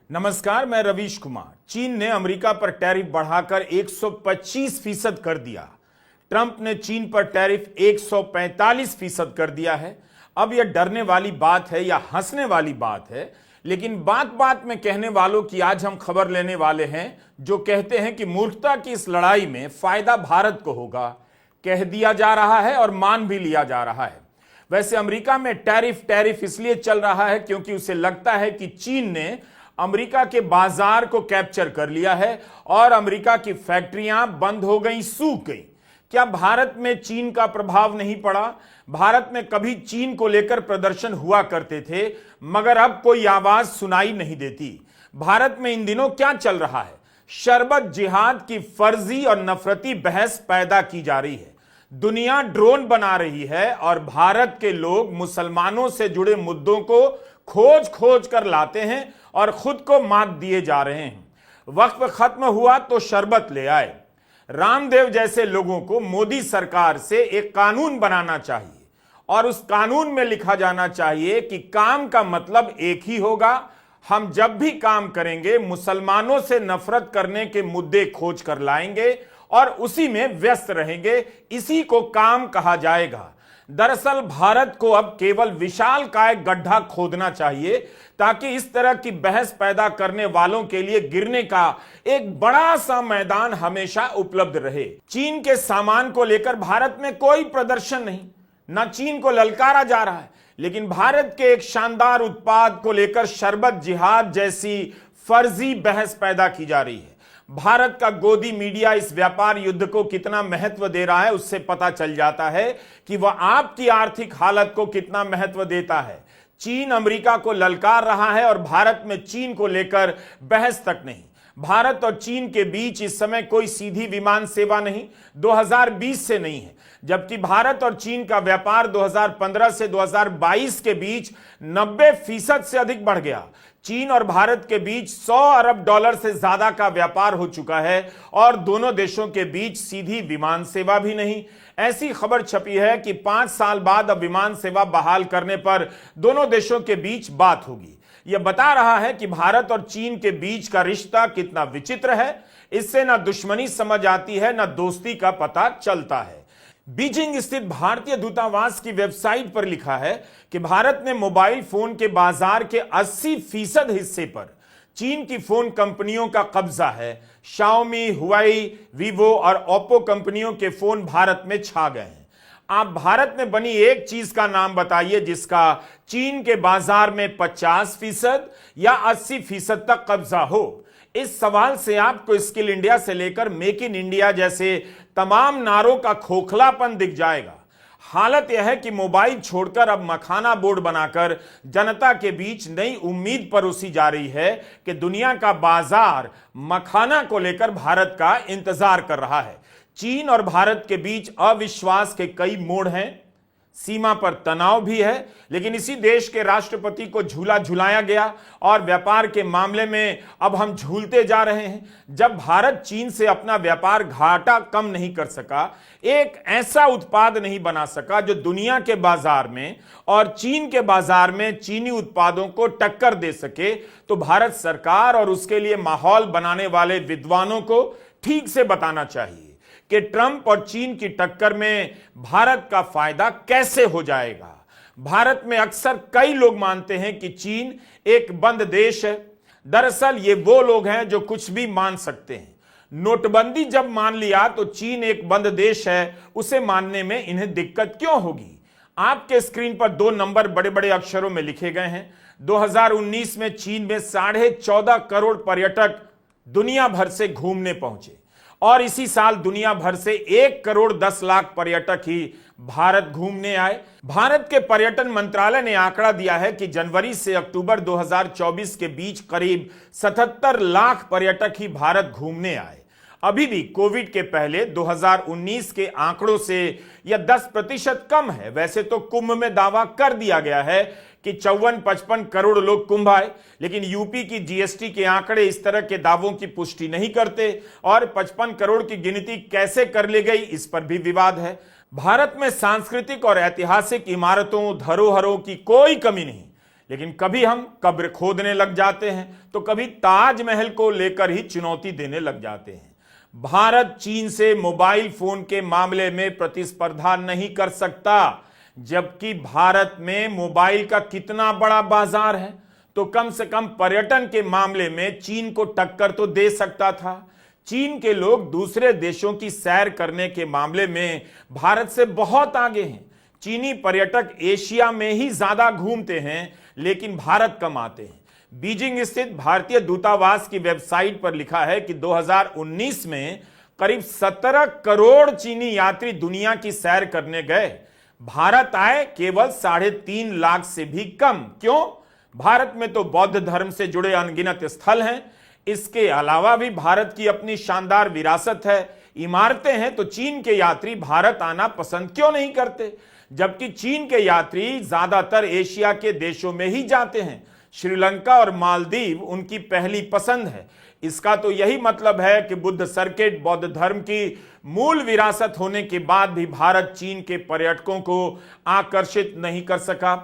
नमस्कार, मैं रवीश कुमार। चीन ने अमेरिका पर टैरिफ बढ़ाकर 125% कर दिया। ट्रंप ने चीन पर टैरिफ 145% कर दिया है। अब यह डरने वाली बात है या हंसने वाली बात है, लेकिन बात बात में कहने वालों की आज हम खबर लेने वाले हैं, जो कहते हैं कि मूर्खता की इस लड़ाई में फायदा भारत को होगा। कह दिया जा रहा है और मान भी लिया जा रहा है। वैसे अमेरिका में टैरिफ इसलिए चल रहा है क्योंकि उसे लगता है कि चीन ने अमेरिका के बाजार को कैप्चर कर लिया है और अमेरिका की फैक्ट्रियां बंद हो गई, सूख गई। क्या भारत में चीन का प्रभाव नहीं पड़ा? भारत में कभी चीन को लेकर प्रदर्शन हुआ करते थे, मगर अब कोई आवाज सुनाई नहीं देती। भारत में इन दिनों क्या चल रहा है? शरबत जिहाद की फर्जी और नफरती बहस पैदा की जा रही है। दुनिया ड्रोन बना रही है और भारत के लोग मुसलमानों से जुड़े मुद्दों को खोज खोज कर लाते हैं और खुद को मात दिए जा रहे हैं। वक्त खत्म हुआ तो शरबत ले आए। रामदेव जैसे लोगों को मोदी सरकार से एक कानून बनाना चाहिए और उस कानून में लिखा जाना चाहिए कि काम का मतलब एक ही होगा। हम जब भी काम करेंगे मुसलमानों से नफरत करने के मुद्दे खोज कर लाएंगे और उसी में व्यस्त रहेंगे। इसी को काम कहा जाएगा। दरअसल भारत को अब केवल विशालकाय गड्ढा खोदना चाहिए ताकि इस तरह की बहस पैदा करने वालों के लिए गिरने का एक बड़ा सा मैदान हमेशा उपलब्ध रहे। चीन के सामान को लेकर भारत में कोई प्रदर्शन नहीं, ना चीन को ललकारा जा रहा है, लेकिन भारत के एक शानदार उत्पाद को लेकर शरबत जिहाद जैसी फर्जी बहस पैदा की जा रही है। भारत का गोदी मीडिया इस व्यापार युद्ध को कितना महत्व दे रहा है, उससे पता चल जाता है कि वह आपकी आर्थिक हालत को कितना महत्व देता है। चीन अमेरिका को ललकार रहा है और भारत में चीन को लेकर बहस तक नहीं। भारत और चीन के बीच इस समय कोई सीधी विमान सेवा नहीं, 2020 से नहीं है, जबकि भारत और चीन का व्यापार 2015 से 2022 के बीच 90% से अधिक बढ़ गया। चीन और भारत के बीच $100 अरब से ज्यादा का व्यापार हो चुका है और दोनों देशों के बीच सीधी विमान सेवा भी नहीं। ऐसी खबर छपी है कि 5 साल बाद अब विमान सेवा बहाल करने पर दोनों देशों के बीच बात होगी। यह बता रहा है कि भारत और चीन के बीच का रिश्ता कितना विचित्र है। इससे ना दुश्मनी समझ आती है, ना दोस्ती का पता चलता है। बीजिंग स्थित भारतीय दूतावास की वेबसाइट पर लिखा है कि भारत ने मोबाइल फोन के बाजार के 80% हिस्से पर चीन की फोन कंपनियों का कब्जा है। शाओमी, हुआई, वीवो और ओप्पो कंपनियों के फोन भारत में छा गए हैं। आप भारत में बनी एक चीज का नाम बताइए जिसका चीन के बाजार में 50% या 80% तक कब्जा हो। इस सवाल से आपको स्किल इंडिया से लेकर मेक इन इंडिया जैसे तमाम नारों का खोखलापन दिख जाएगा। हालत यह है कि मोबाइल छोड़कर अब मखाना बोर्ड बनाकर जनता के बीच नई उम्मीद परोसी जा रही है कि दुनिया का बाजार मखाना को लेकर भारत का इंतजार कर रहा है। चीन और भारत के बीच अविश्वास के कई मोड़ हैं, सीमा पर तनाव भी है, लेकिन इसी देश के राष्ट्रपति को झूला झुलाया गया और व्यापार के मामले में अब हम झूलते जा रहे हैं। जब भारत चीन से अपना व्यापार घाटा कम नहीं कर सका, एक ऐसा उत्पाद नहीं बना सका जो दुनिया के बाजार में और चीन के बाजार में चीनी उत्पादों को टक्कर दे सके, तो भारत सरकार और उसके लिए माहौल बनाने वाले विद्वानों को ठीक से बताना चाहिए कि ट्रंप और चीन की टक्कर में भारत का फायदा कैसे हो जाएगा। भारत में अक्सर कई लोग मानते हैं कि चीन एक बंद देश है। दरअसल ये वो लोग हैं जो कुछ भी मान सकते हैं। नोटबंदी जब मान लिया तो चीन एक बंद देश है, उसे मानने में इन्हें दिक्कत क्यों होगी? आपके स्क्रीन पर 2 नंबर बड़े बड़े अक्षरों में लिखे गए हैं। 2019 में चीन में 14.5 करोड़ पर्यटक दुनिया भर से घूमने पहुंचे और इसी साल दुनिया भर से 1 करोड़ 10 लाख पर्यटक ही भारत घूमने आए। भारत के पर्यटन मंत्रालय ने आंकड़ा दिया है कि जनवरी से अक्टूबर 2024 के बीच करीब 77 लाख पर्यटक ही भारत घूमने आए। अभी भी कोविड के पहले 2019 के आंकड़ों से यह 10% कम है। वैसे तो कुंभ में दावा कर दिया गया है कि 54-55 करोड़ लोग कुंभ आए, लेकिन यूपी की जीएसटी के आंकड़े इस तरह के दावों की पुष्टि नहीं करते और 55 करोड़ की गिनती कैसे कर ली गई, इस पर भी विवाद है। भारत में सांस्कृतिक और ऐतिहासिक इमारतों, धरोहरों की कोई कमी नहीं, लेकिन कभी हम कब्र खोदने लग जाते हैं तो कभी ताजमहल को लेकर ही चुनौती देने लग जाते हैं। भारत चीन से मोबाइल फोन के मामले में प्रतिस्पर्धा नहीं कर सकता, जबकि भारत में मोबाइल का कितना बड़ा बाजार है, तो कम से कम पर्यटन के मामले में चीन को टक्कर तो दे सकता था। चीन के लोग दूसरे देशों की सैर करने के मामले में भारत से बहुत आगे हैं। चीनी पर्यटक एशिया में ही ज्यादा घूमते हैं, लेकिन भारत कम आते हैं। बीजिंग स्थित भारतीय दूतावास की वेबसाइट पर लिखा है कि 2019 में करीब 17 करोड़ चीनी यात्री दुनिया की सैर करने गए। भारत आए केवल 3.5 लाख से भी कम। क्यों? भारत में तो बौद्ध धर्म से जुड़े अनगिनत स्थल हैं। इसके अलावा भी भारत की अपनी शानदार विरासत है, इमारतें हैं। तो चीन के यात्री भारत आना पसंद क्यों नहीं करते? जबकि चीन के यात्री ज्यादातर एशिया के देशों में ही जाते हैं। श्रीलंका और मालदीव उनकी पहली पसंद है। इसका तो यही मतलब है कि बुद्ध सर्किट बौद्ध धर्म की मूल विरासत होने के बाद भी भारत चीन के पर्यटकों को आकर्षित नहीं कर सका।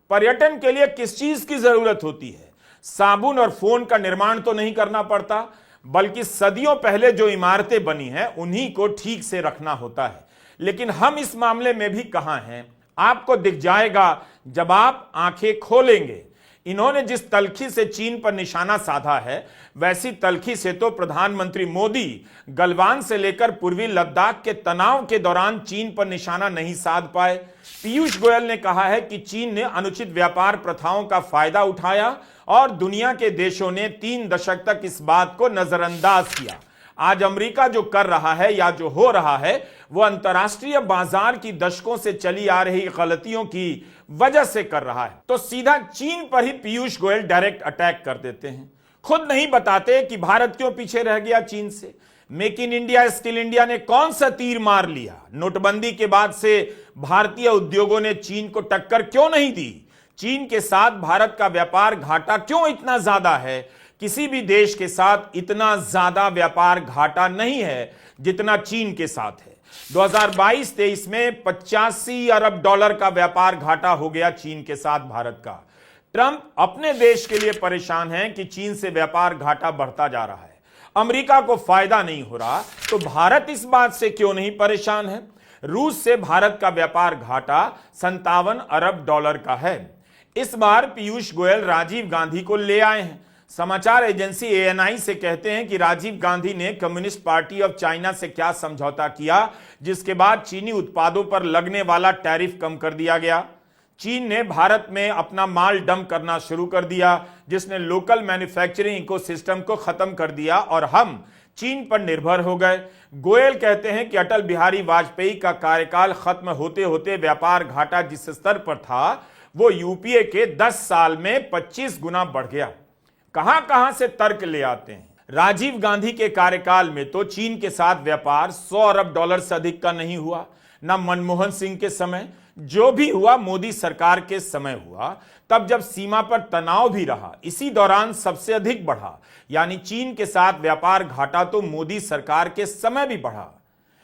पर्यटन के लिए किस चीज की जरूरत होती है? साबुन और फोन का निर्माण तो नहीं करना पड़ता, बल्कि सदियों पहले जो इमारतें बनी हैं उन्हीं को ठीक से रखना होता है। लेकिन हम इस मामले में भी कहां हैं? आपको दिख जाएगा जब आप आंखें खोलेंगे। इन्होंने जिस तलखी से चीन पर निशाना साधा है, वैसी तलखी से तो प्रधानमंत्री मोदी गलवान से लेकर पूर्वी लद्दाख के तनाव के दौरान चीन पर निशाना नहीं साध पाए। पीयूष गोयल ने कहा है कि चीन ने अनुचित व्यापार प्रथाओं का फायदा उठाया और दुनिया के देशों ने 3 दशक तक इस बात को नजरअंदाज किया। आज अमेरिका जो कर रहा है या जो हो रहा है, वो अंतर्राष्ट्रीय बाजार की दशकों से चली आ रही गलतियों की वजह से कर रहा है। तो सीधा चीन पर ही पीयूष गोयल डायरेक्ट अटैक कर देते हैं। खुद नहीं बताते कि भारत क्यों पीछे रह गया चीन से। Make in India, skill India ने कौन सा तीर मार लिया? नोटबंदी के बाद से भारतीय उद्योगों ने चीन को टक्कर क्यों नहीं दी? चीन के साथ भारत का व्यापार घाटा क्यों इतना ज्यादा है? किसी भी देश के साथ इतना ज्यादा व्यापार घाटा नहीं है जितना चीन के साथ है। 2022-23 में 85 अरब डॉलर का व्यापार घाटा हो गया चीन के साथ भारत का। ट्रंप अपने देश के लिए परेशान हैं कि चीन से व्यापार घाटा बढ़ता जा रहा है, अमेरिका को फायदा नहीं हो रहा, तो भारत इस बात से क्यों नहीं परेशान है? रूस से भारत का व्यापार घाटा 57 अरब डॉलर का है। इस बार पीयूष गोयल राजीव गांधी को ले आए हैं। समाचार एजेंसी ANI से कहते हैं कि राजीव गांधी ने कम्युनिस्ट पार्टी ऑफ चाइना से क्या समझौता किया, जिसके बाद चीनी उत्पादों पर लगने वाला टैरिफ कम कर दिया गया। चीन ने भारत में अपना माल डंप करना शुरू कर दिया, जिसने लोकल मैन्युफैक्चरिंग इकोसिस्टम को खत्म कर दिया और हम चीन पर निर्भर हो गए। गोयल कहते हैं कि अटल बिहारी वाजपेयी का कार्यकाल खत्म होते होते व्यापार घाटा जिस स्तर पर था, वो यूपीए के 10 साल में 25 गुना बढ़ गया। कहां से तर्क ले आते हैं? राजीव गांधी के कार्यकाल में तो चीन के साथ व्यापार 100 अरब डॉलर से अधिक का नहीं हुआ, ना मनमोहन सिंह के समय। जो भी हुआ मोदी सरकार के समय हुआ, तब जब सीमा पर तनाव भी रहा, इसी दौरान सबसे अधिक बढ़ा। यानी चीन के साथ व्यापार घाटा तो मोदी सरकार के समय भी बढ़ा।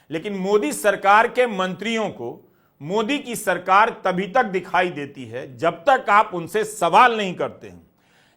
लेकिन मोदी सरकार के मंत्रियों को मोदी की सरकार तभी तक दिखाई देती है जब तक आप उनसे सवाल नहीं करते हैं।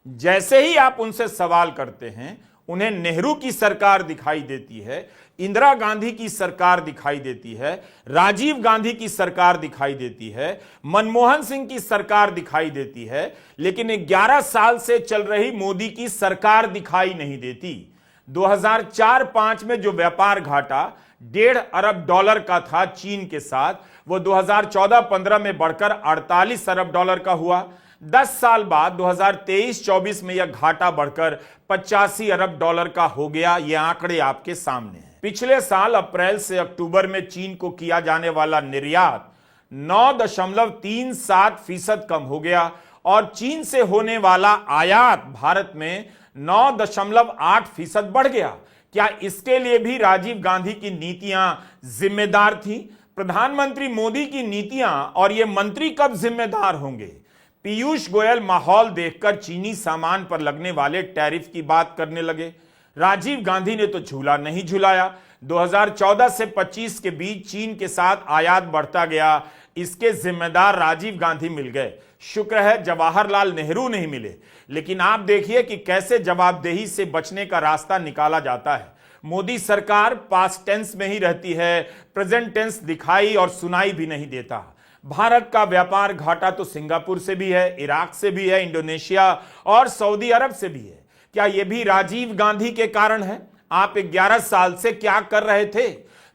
जैसे ही आप उनसे सवाल करते हैं, उन्हें नेहरू की सरकार दिखाई देती है, इंदिरा गांधी की सरकार दिखाई देती है, राजीव गांधी की सरकार दिखाई देती है, मनमोहन सिंह की सरकार दिखाई देती है, लेकिन 11 साल से चल रही मोदी की सरकार दिखाई नहीं देती। 2004-05 में जो व्यापार घाटा 1.5 अरब डॉलर का था चीन के साथ, वो 2014-15 में बढ़कर 48 अरब डॉलर का हुआ। 10 साल बाद 2023-24 में यह घाटा बढ़कर 85 अरब डॉलर का हो गया। यह आंकड़े आपके सामने हैं। पिछले साल अप्रैल से अक्टूबर में चीन को किया जाने वाला निर्यात 9.37% कम हो गया और चीन से होने वाला आयात भारत में 9.8% बढ़ गया। क्या इसके लिए भी राजीव गांधी की नीतियां जिम्मेदार थी? प्रधानमंत्री मोदी की नीतियां और ये मंत्री कब जिम्मेदार होंगे? पीयूष गोयल माहौल देखकर चीनी सामान पर लगने वाले टैरिफ की बात करने लगे। राजीव गांधी ने तो झूला नहीं झुलाया। 2014 से 25 के बीच चीन के साथ आयात बढ़ता गया, इसके जिम्मेदार राजीव गांधी मिल गए। शुक्र है जवाहरलाल नेहरू नहीं मिले। लेकिन आप देखिए कि कैसे जवाबदेही से बचने का रास्ता निकाला जाता है। मोदी सरकार पास्ट टेंस में ही रहती है, प्रेजेंट टेंस दिखाई और सुनाई भी नहीं देता। भारत का व्यापार घाटा तो सिंगापुर से भी है, इराक से भी है, इंडोनेशिया और सऊदी अरब से भी है। क्या यह भी राजीव गांधी के कारण है? आप 11 साल से क्या कर रहे थे?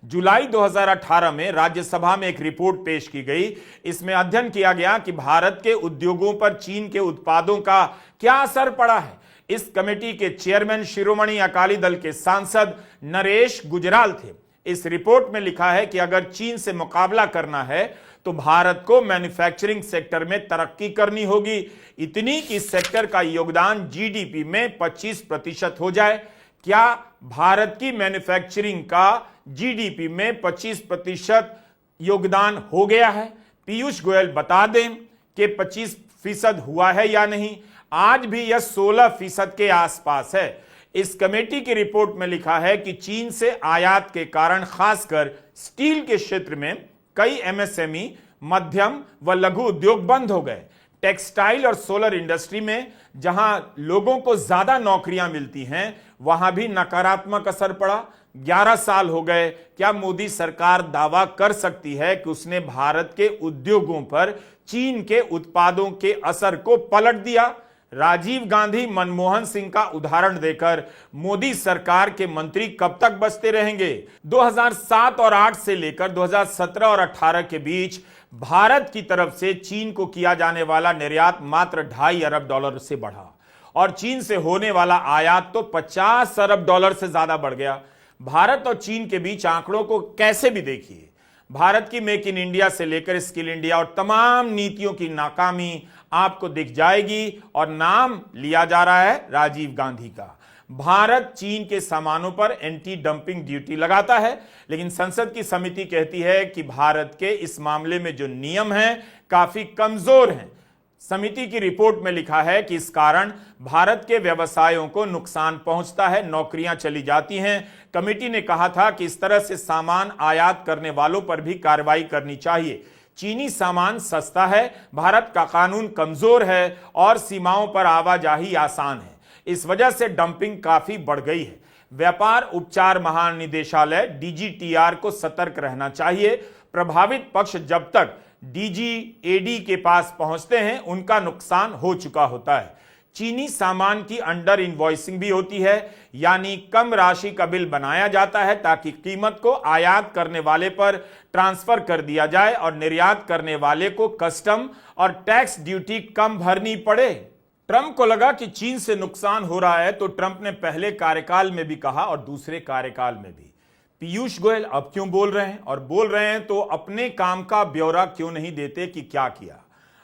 जुलाई 2018 में राज्यसभा में एक रिपोर्ट पेश की गई। इसमें अध्ययन किया गया कि भारत के उद्योगों पर चीन के उत्पादों का क्या असर पड़ा है। इस कमेटी के चेयरमैन शिरोमणि अकाली दल के सांसद नरेश गुजराल थे। इस रिपोर्ट में लिखा है कि अगर चीन से मुकाबला करना है तो भारत को मैन्युफैक्चरिंग सेक्टर में तरक्की करनी होगी, इतनी कि सेक्टर का योगदान जीडीपी में 25% हो जाए। क्या भारत की मैन्युफैक्चरिंग का जीडीपी में 25% योगदान हो गया है? पीयूष गोयल बता दें कि 25% हुआ है या नहीं। आज भी यह 16% के आसपास है। इस कमेटी की रिपोर्ट में लिखा है कि चीन से आयात के कारण खासकर स्टील के क्षेत्र में कई एमएसएमई, मध्यम व लघु उद्योग बंद हो गए। टेक्सटाइल और सोलर इंडस्ट्री में जहां लोगों को ज्यादा नौकरियां मिलती हैं, वहां भी नकारात्मक असर पड़ा। 11 साल हो गए। क्या मोदी सरकार दावा कर सकती है कि उसने भारत के उद्योगों पर चीन के उत्पादों के असर को पलट दिया? राजीव गांधी, मनमोहन सिंह का उदाहरण देकर मोदी सरकार के मंत्री कब तक बचते रहेंगे? 2007 और 8 से लेकर 2017 और 18 के बीच भारत की तरफ से चीन को किया जाने वाला निर्यात मात्र $2.5 अरब से बढ़ा और चीन से होने वाला आयात तो $50 अरब से ज्यादा बढ़ गया। भारत और चीन के बीच आंकड़ों को कैसे भी देखिए, भारत की मेक इन इंडिया से लेकर स्किल इंडिया और तमाम नीतियों की नाकामी आपको दिख जाएगी। और नाम लिया जा रहा है राजीव गांधी का। भारत चीन के सामानों पर एंटी डंपिंग ड्यूटी लगाता है, लेकिन संसद की समिति कहती है कि भारत के इस मामले में जो नियम हैं काफी कमजोर हैं। समिति की रिपोर्ट में लिखा है कि इस कारण भारत के व्यवसायों को नुकसान पहुंचता है, नौकरियां चली जाती हैं। कमेटी ने कहा था कि इस तरह से सामान आयात करने वालों पर भी कार्रवाई करनी चाहिए। चीनी सामान सस्ता है, भारत का कानून कमजोर है और सीमाओं पर आवाजाही आसान है। इस वजह से डंपिंग काफी बढ़ गई है। व्यापार उपचार महानिदेशालय डीजीटीआर को सतर्क रहना चाहिए। प्रभावित पक्ष जब तक डीजीएडी के पास पहुंचते हैं, उनका नुकसान हो चुका होता है। चीनी सामान की अंडर इनवॉइसिंग भी होती है, यानी कम राशि का बिल बनाया जाता है ताकि कीमत को आयात करने वाले पर ट्रांसफर कर दिया जाए और निर्यात करने वाले को कस्टम और टैक्स ड्यूटी कम भरनी पड़े। ट्रंप को लगा कि चीन से नुकसान हो रहा है, तो ट्रंप ने पहले कार्यकाल में भी कहा और दूसरे कार्यकाल में भी। पीयूष गोयल अब क्यों बोल रहे हैं? और बोल रहे हैं तो अपने काम का ब्यौरा क्यों नहीं देते कि क्या किया?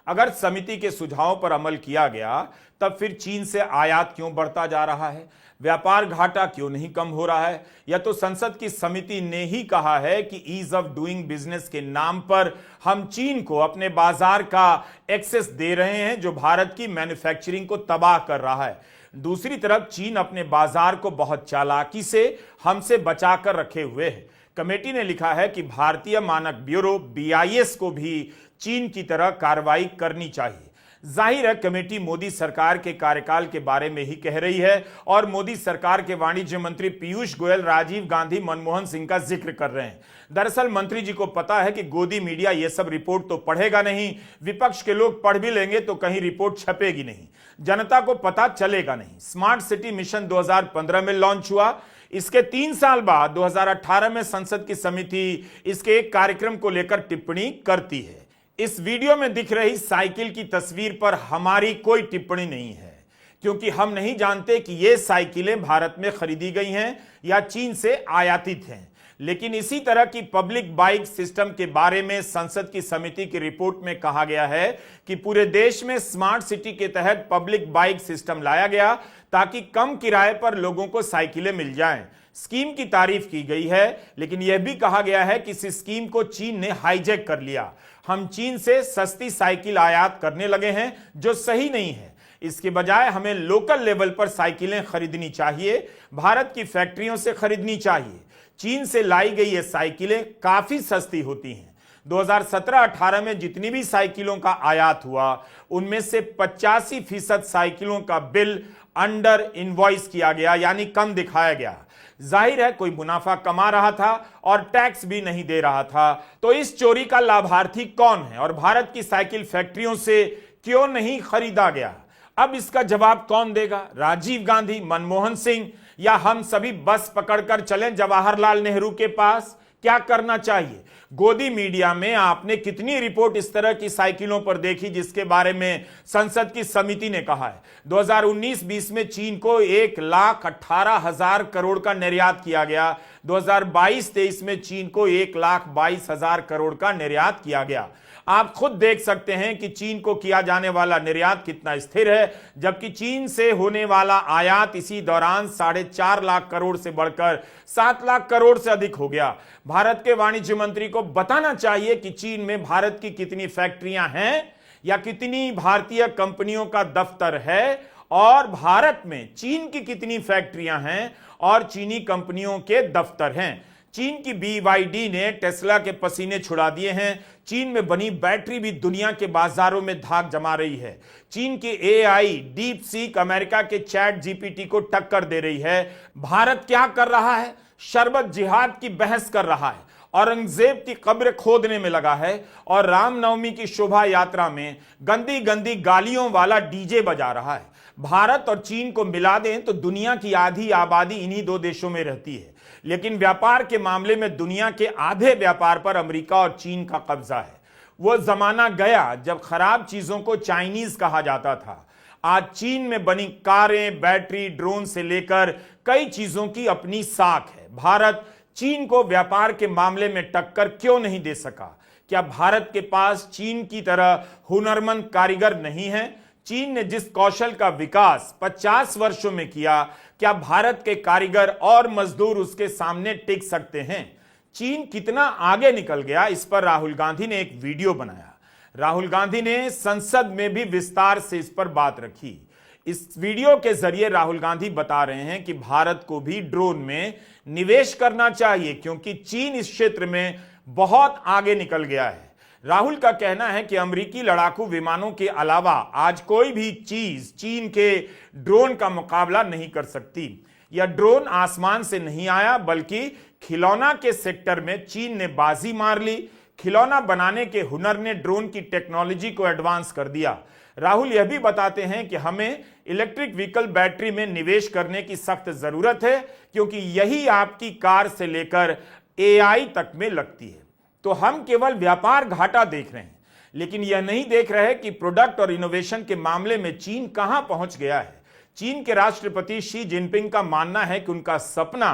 अगर समिति के सुझावों पर अमल किया गया, तब फिर चीन से आयात क्यों बढ़ता जा रहा है? व्यापार घाटा क्यों नहीं कम हो रहा है? या तो संसद की समिति ने ही कहा है कि ईज ऑफ डूइंग बिजनेस के नाम पर हम चीन को अपने बाजार का एक्सेस दे रहे हैं, जो भारत की मैन्युफैक्चरिंग को तबाह कर रहा है। दूसरी तरफ चीन अपने बाजार को बहुत चालाकी से हमसे बचाकर रखे हुए है। कमेटी ने लिखा है कि भारतीय मानक ब्यूरो BIS को भी चीन की तरह कार्रवाई करनी चाहिए। जाहिर है कमेटी मोदी सरकार के कार्यकाल के बारे में ही कह रही है और मोदी सरकार के वाणिज्य मंत्री पीयूष गोयल राजीव गांधी, मनमोहन सिंह का जिक्र कर रहे हैं। दरअसल मंत्री जी को पता है कि गोदी मीडिया ये सब रिपोर्ट तो पढ़ेगा नहीं, विपक्ष के लोग पढ़ भी लेंगे तो कहीं रिपोर्ट छपेगी नहीं, जनता को पता चलेगा नहीं। स्मार्ट सिटी मिशन 2015 में लॉन्च हुआ। इसके 3 साल बाद 2018 में संसद की समिति इसके एक कार्यक्रम को लेकर टिप्पणी करती है। इस वीडियो में दिख रही साइकिल की तस्वीर पर हमारी कोई टिप्पणी नहीं है, क्योंकि हम नहीं जानते कि ये साइकिलें भारत में खरीदी गई हैं या चीन से आयातित हैं। लेकिन इसी तरह की पब्लिक बाइक सिस्टम के बारे में संसद की समिति की रिपोर्ट में कहा गया है कि पूरे देश में स्मार्ट सिटी के तहत पब्लिक बाइक सिस्टम लाया गया ताकि कम किराए पर लोगों को साइकिलें मिल जाएं। स्कीम की तारीफ की गई है, लेकिन यह भी कहा गया है कि इस स्कीम को चीन ने हाईजैक कर लिया। हम चीन से सस्ती साइकिल आयात करने लगे हैं, जो सही नहीं है। इसके बजाय हमें लोकल लेवल पर साइकिलें खरीदनी चाहिए, भारत की फैक्ट्रियों से खरीदनी चाहिए। चीन से लाई गई ये साइकिलें काफी सस्ती होती हैं। 2017-18 में जितनी भी साइकिलों का आयात हुआ उनमें से 85% साइकिलों का बिल अंडर इनवॉइस किया गया, यानी कम दिखाया गया। जाहिर है कोई मुनाफा कमा रहा था और टैक्स भी नहीं दे रहा था। तो इस चोरी का लाभार्थी कौन है और भारत की साइकिल फैक्ट्रियों से क्यों नहीं खरीदा गया? अब इसका जवाब कौन देगा? राजीव गांधी, मनमोहन सिंह, या हम सभी बस पकड़कर चलें जवाहरलाल नेहरू के पास? क्या करना चाहिए? गोदी मीडिया में आपने कितनी रिपोर्ट इस तरह की साइकिलों पर देखी जिसके बारे में संसद की समिति ने कहा है? 2019-20 में चीन को 1,18,000 करोड़ का निर्यात किया गया। 2022-23 में चीन को 1,22,000 करोड़ का निर्यात किया गया। आप खुद देख सकते हैं कि चीन को किया जाने वाला निर्यात कितना स्थिर है, जबकि चीन से होने वाला आयात इसी दौरान 4.5 लाख करोड़ से बढ़कर 7 लाख करोड़ से अधिक हो गया। भारत के वाणिज्य मंत्री को बताना चाहिए कि चीन में भारत की कितनी फैक्ट्रियां हैं या कितनी भारतीय कंपनियों का दफ्तर है, और भारत में चीन की कितनी फैक्ट्रियां हैं और चीनी कंपनियों के दफ्तर हैं। चीन की BYD ने टेस्ला के पसीने छुड़ा दिए हैं। चीन में बनी बैटरी भी दुनिया के बाजारों में धाक जमा रही है। चीन की AI डीप सीक अमेरिका के चैट GPT को टक्कर दे रही है। भारत क्या कर रहा है? शरबत जिहाद की बहस कर रहा है, औरंगजेब की कब्र खोदने में लगा है और रामनवमी की शोभा यात्रा में गंदी गंदी गालियों वाला डीजे बजा रहा है। भारत और चीन को मिला दें तो दुनिया की आधी आबादी इन्हीं दो देशों में रहती है, लेकिन व्यापार के मामले में दुनिया के आधे व्यापार पर अमेरिका और चीन का कब्जा है। वो जमाना गया जब खराब चीजों को चाइनीज कहा जाता था। आज चीन में बनी कारें, बैटरी, ड्रोन से लेकर कई चीजों की अपनी साख है। भारत चीन को व्यापार के मामले में टक्कर क्यों नहीं दे सका? क्या भारत के पास चीन की तरह हुनरमंद कारीगर नहीं है? चीन ने जिस कौशल का विकास 50 वर्षों में किया, क्या भारत के कारीगर और मजदूर उसके सामने टिक सकते हैं? चीन कितना आगे निकल गया, इस पर राहुल गांधी ने एक वीडियो बनाया। राहुल गांधी ने संसद में भी विस्तार से इस पर बात रखी। इस वीडियो के जरिए राहुल गांधी बता रहे हैं कि भारत को भी ड्रोन में निवेश करना चाहिए क्योंकि चीन इस क्षेत्र में बहुत आगे निकल गया है। राहुल का कहना है कि अमेरिकी लड़ाकू विमानों के अलावा आज कोई भी चीज चीन के ड्रोन का मुकाबला नहीं कर सकती। यह ड्रोन आसमान से नहीं आया, बल्कि खिलौना के सेक्टर में चीन ने बाजी मार ली। खिलौना बनाने के हुनर ने ड्रोन की टेक्नोलॉजी को एडवांस कर दिया। राहुल यह भी बताते हैं कि हमें इलेक्ट्रिक व्हीकल बैटरी में निवेश करने की सख्त जरूरत है, क्योंकि यही आपकी कार से लेकर AI तक में लगती है। तो हम केवल व्यापार घाटा देख रहे हैं, लेकिन यह नहीं देख रहे कि प्रोडक्ट और इनोवेशन के मामले में चीन कहां पहुंच गया है। चीन के राष्ट्रपति शी जिनपिंग का मानना है कि उनका सपना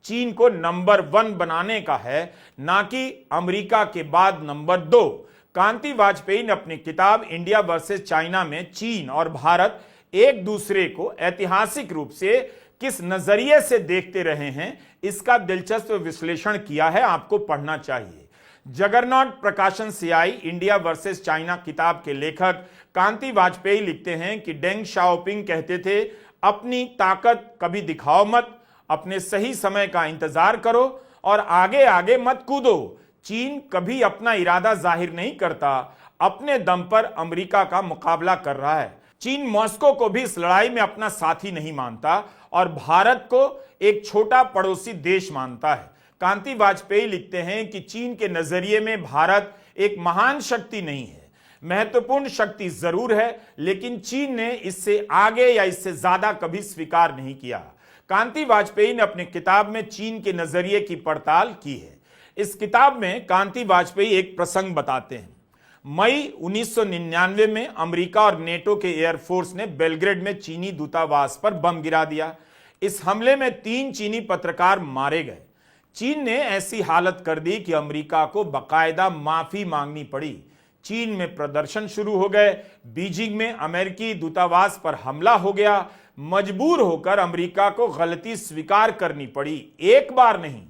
चीन को नंबर 1 बनाने का है, ना कि अमेरिका के बाद नंबर 2। कांति वाजपेयी ने अपनी किताब इंडिया वर्सेस चाइना में चीन और भारत एक दूसरे को ऐतिहासिक रूप से किस नजरिए से देखते रहे हैं, इसका दिलचस्प विश्लेषण किया है। आपको पढ़ना चाहिए। जगरनॉट प्रकाशन से आई इंडिया वर्सेस चाइना किताब के लेखक कांति वाजपेयी लिखते हैं कि डेंग शाओपिंग कहते थे, अपनी ताकत कभी दिखाओ मत, अपने सही समय का इंतजार करो और आगे आगे मत कूदो। चीन कभी अपना इरादा जाहिर नहीं करता, अपने दम पर अमेरिका का मुकाबला कर रहा है। चीन मॉस्को को भी इस लड़ाई में अपना साथी नहीं मानता और भारत को एक छोटा पड़ोसी देश मानता है। कांति वाजपेयी लिखते हैं कि चीन के नजरिए में भारत एक महान शक्ति नहीं है, महत्वपूर्ण शक्ति जरूर है, लेकिन चीन ने इससे आगे या इससे ज्यादा कभी स्वीकार नहीं किया। कांति वाजपेयी ने अपनी किताब में चीन के नजरिए की पड़ताल की है। इस किताब में कांति वाजपेयी एक प्रसंग बताते हैं। मई 1999 में अमेरिका और नेटो के एयरफोर्स ने बेलग्रेड में चीनी दूतावास पर बम गिरा दिया। इस हमले में 3 चीनी पत्रकार मारे गए। चीन ने ऐसी हालत कर दी कि अमेरिका को बाकायदा माफी मांगनी पड़ी। चीन में प्रदर्शन शुरू हो गए। बीजिंग में अमेरिकी दूतावास पर हमला हो गया। मजबूर होकर अमेरिका को गलती स्वीकार करनी पड़ी। एक बार नहीं,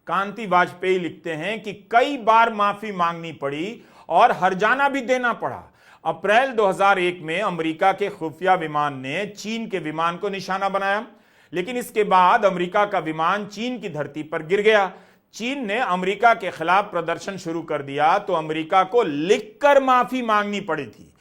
कांति वाजपेयी लिखते हैं कि कई बार माफी मांगनी पड़ी और हर्जाना भी देना पड़ा। अप्रैल 2001 में अमेरिका के खुफिया विमान ने चीन के विमान को निशाना बनाया, लेकिन इसके बाद अमेरिका का विमान चीन की धरती पर गिर गया। चीन ने अमेरिका के खिलाफ प्रदर्शन शुरू कर दिया तो अमेरिका को लिखकर माफी मांगनी पड़ी थी।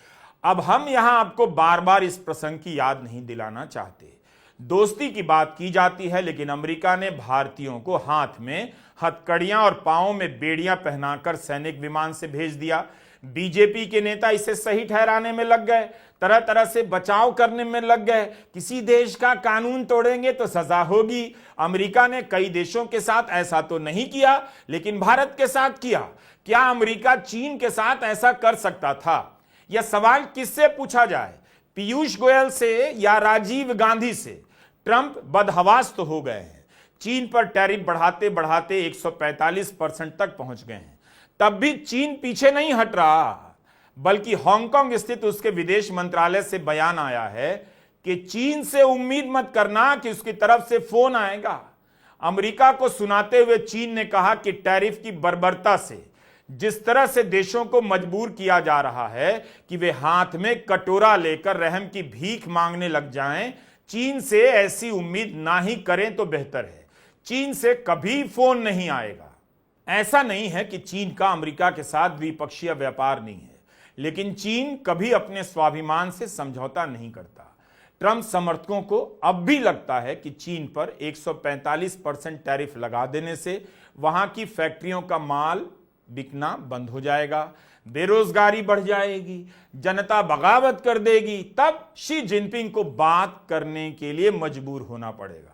अब हम यहां आपको बार बार इस प्रसंग की याद नहीं दिलाना चाहते। दोस्ती की बात की जाती है, लेकिन अमेरिका ने भारतीयों को हाथ में हथकड़ियां और पांवों में बेड़ियां पहनाकर सैनिक विमान से भेज दिया। बीजेपी के नेता इसे सही ठहराने में लग गए, तरह तरह से बचाव करने में लग गए। किसी देश का कानून तोड़ेंगे तो सजा होगी। अमेरिका ने कई देशों के साथ ऐसा तो नहीं किया, लेकिन भारत के साथ किया। क्या अमेरिका चीन के साथ ऐसा कर सकता था? यह सवाल किससे पूछा जाए, पीयूष गोयल से या राजीव गांधी से? ट्रंप बदहवास तो हो गए हैं। चीन पर टैरिफ बढ़ाते बढ़ाते 145% तक पहुंच गए हैं। तब भी चीन पीछे नहीं हट रहा, बल्कि हांगकांग स्थित उसके विदेश मंत्रालय से बयान आया है कि चीन से उम्मीद मत करना कि उसकी तरफ से फोन आएगा। अमेरिका को सुनाते हुए चीन ने कहा कि टैरिफ की बर्बरता से जिस तरह से देशों को मजबूर किया जा रहा है कि वे हाथ में कटोरा लेकर रहम की भीख मांगने लग जाएं, चीन से ऐसी उम्मीद ना ही करें तो बेहतर है। चीन से कभी फोन नहीं आएगा। ऐसा नहीं है कि चीन का अमेरिका के साथ द्विपक्षीय व्यापार नहीं है, लेकिन चीन कभी अपने स्वाभिमान से समझौता नहीं करता। ट्रंप समर्थकों को अब भी लगता है कि चीन पर 145% टैरिफ लगा देने से वहां की फैक्ट्रियों का माल बिकना बंद हो जाएगा, बेरोजगारी बढ़ जाएगी, जनता बगावत कर देगी। तब शी जिनपिंग को बात करने के लिए मजबूर होना पड़ेगा।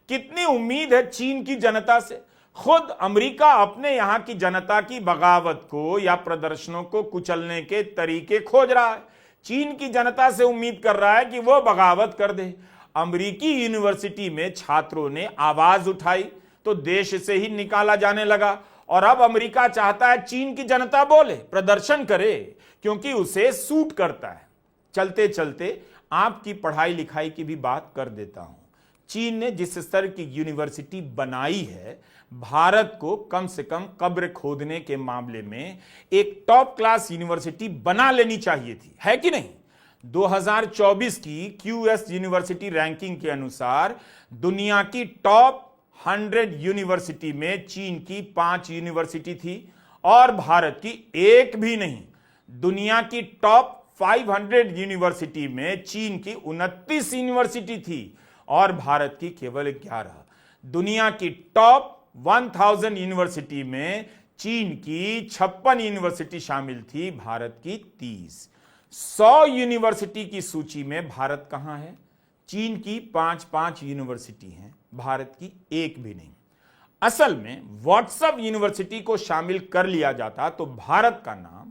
कितनी उम्मीद है चीन की जनता से? खुद अमेरिका अपने यहां की जनता की बगावत को या प्रदर्शनों को कुचलने के तरीके खोज रहा है। चीन की जनता से उम्मीद कर रहा है कि वो बगावत कर दे। अमेरिकी यूनिवर्सिटी में छात्रों ने आवाज उठाई तो देश से ही निकाला जाने लगा, और अब अमेरिका चाहता है चीन की जनता बोले, प्रदर्शन करे, क्योंकि उसे सूट करता है। चलते चलते आपकी पढ़ाई लिखाई की भी बात कर देता हूं। चीन ने जिस स्तर की यूनिवर्सिटी बनाई है, भारत को कम से कम कब्र खोदने के मामले में एक टॉप क्लास यूनिवर्सिटी बना लेनी चाहिए थी, है कि नहीं? 2024 की QS यूनिवर्सिटी रैंकिंग के अनुसार दुनिया की टॉप 100 यूनिवर्सिटी में चीन की 5 यूनिवर्सिटी थी और भारत की एक भी नहीं। दुनिया की टॉप 500 यूनिवर्सिटी में चीन की 29 यूनिवर्सिटी थी और भारत की केवल 11। दुनिया की टॉप 1000 यूनिवर्सिटी में चीन की 56 यूनिवर्सिटी शामिल थी, भारत की 30। 100 यूनिवर्सिटी की सूची में भारत कहां है? चीन की 5-5 यूनिवर्सिटी हैं, भारत की एक भी नहीं। असल में व्हाट्सएप यूनिवर्सिटी को शामिल कर लिया जाता तो भारत का नाम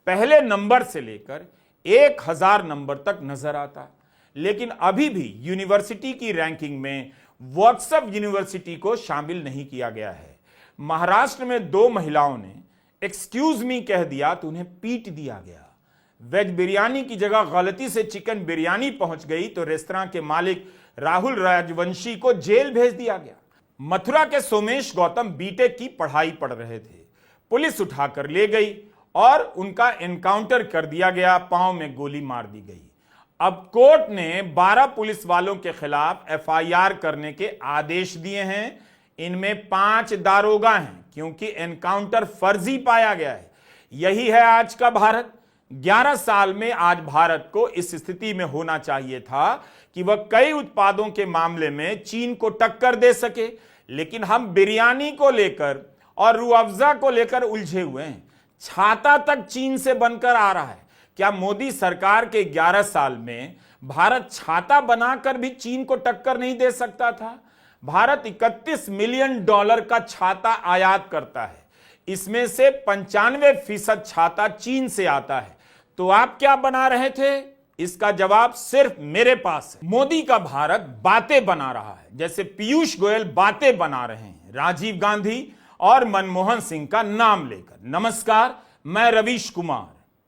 पहले नंबर से लेकर 1000 नंबर तक नजर आता, लेकिन अभी भी यूनिवर्सिटी की रैंकिंग में व्हाट्सएप यूनिवर्सिटी को शामिल नहीं किया गया है। महाराष्ट्र में 2 महिलाओं ने एक्सक्यूज मी कह दिया तो उन्हें पीट दिया गया। वेज बिरयानी की जगह गलती से चिकन बिरयानी पहुंच गई तो रेस्तरां के मालिक राहुल राजवंशी को जेल भेज दिया गया। मथुरा के सोमेश गौतम बीटेक की पढ़ाई पढ़ रहे थे, पुलिस उठाकर ले गई और उनका एनकाउंटर कर दिया गया, पांव में गोली मार दी गई। अब कोर्ट ने 12 पुलिस वालों के खिलाफ FIR करने के आदेश दिए हैं। इनमें 5 दारोगा हैं, क्योंकि एनकाउंटर फर्जी पाया गया है। यही है आज का भारत। 11 साल में आज भारत को इस स्थिति में होना चाहिए था कि वह कई उत्पादों के मामले में चीन को टक्कर दे सके, लेकिन हम बिरयानी को लेकर और रूह अफ़ज़ा को लेकर उलझे हुए हैं। छाता तक चीन से बनकर आ रहा है। क्या मोदी सरकार के 11 साल में भारत छाता बनाकर भी चीन को टक्कर नहीं दे सकता था? भारत $31 मिलियन का छाता आयात करता है, इसमें से 95% छाता चीन से आता है। तो आप क्या बना रहे थे? इसका जवाब सिर्फ मेरे पास है। मोदी का भारत बातें बना रहा है, जैसे पीयूष गोयल बातें बना रहे हैं राजीव गांधी और मनमोहन सिंह का नाम लेकर। नमस्कार, मैं रवीश कुमार।